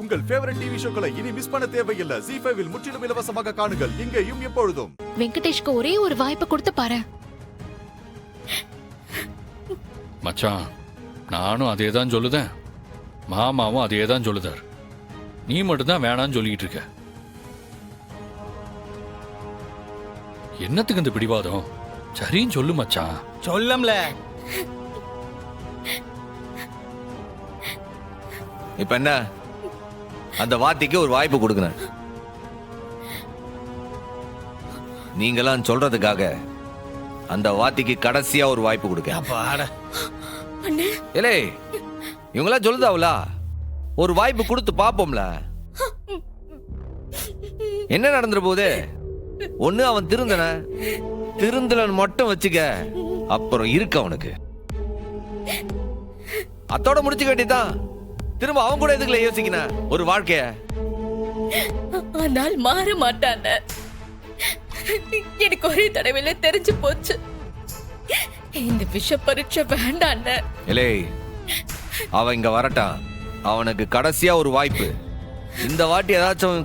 உங்கள் favourite TV ஷோக்களை இனி miss பண்ண தேவையில்லை. ZEE5 இல் முற்றிலும் இலவசமாக காணுங்கள். இங்கேயும் எப்பொழுதும். வெங்கடேஷ்க்கு ஒரே ஒரு வாய்ப்பு கொடுத்து பாரு. மச்சான், நானும் அதே தான் சொல்லுதேன், மாமாவும் அதே தான் சொல்லுதார். நீ மட்டும்தான் வேணான்னு சொல்லிட்டு இருக்க. என்னத்துக்கு இந்த பிடிவாதம்? சரின்னு சொல்லு மச்சான். சொல்லம்ல. இப்ப என்ன, அந்த வாத்திக்கு ஒரு வாய்ப்பு கொடுக்கணும். நீங்களாம் சொல்றதுக்காக அந்த வாத்திக்கு கடைசியா ஒரு வாய்ப்பு கொடுக்க. ஏலே, இவங்களாம் சொல்லுதாவுல, ஒரு வாய்ப்பு கொடுத்து பாப்போம்ல என்ன நடந்துற போது. ஒண்ணு அவன் திருந்தலன்னு மட்டும் வச்சுக்க, அப்புறம் இருக்கு அவனுக்கு. அத்தோட முடிச்சுக்க வேண்டியதான். திரும்ப அவன் கூட எதுக்குல யோசிக்கின ஒரு வாழ்க்கைய. ஆனால் மாற மாட்டான. எனக்கு ஒரே தடவையில தெரிஞ்சு போச்சு, இந்த விஷ பரீட்சை வேண்டான. இலே, அவன் இங்க வரட்டான். அவனுக்கு கடைசியா ஒரு வாய்ப்பு. இந்த வாட்டி ஏதாச்சும்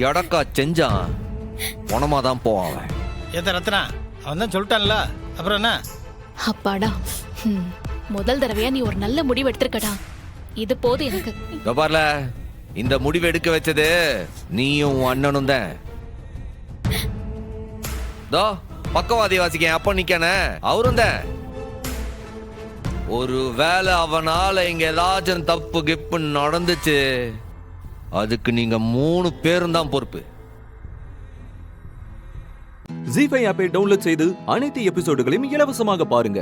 எடக்கா செஞ்சான், பணமாதான் போவான் அவன். ஏத்த ரத்னா, அவன் தான் சொல்லிட்டான்ல, அப்புறம் என்ன? அப்பாடா, முதல் தடவையா நீ ஒரு நல்ல முடிவு எடுத்திருக்கடா. இது போது எனக்கு. பாருல, இந்த முடிவு எடுக்க வச்சது நீயும் உன் அண்ணனும் தான். பக்கவாதி வாசிக்க அப்ப நிக்கானே அவரும் தான். ஒரு வேளை அவனால இங்க ஏதாச்சும் தப்பு கிப்பு நடந்துச்சு, அதுக்கு நீங்க 3 பேரும் தான் பொறுப்பு. ZEE5 ஆப்பை டவுன்லோட் செய்து அனைத்து எபிசோடுகளையும் இலவசமாக பாருங்க.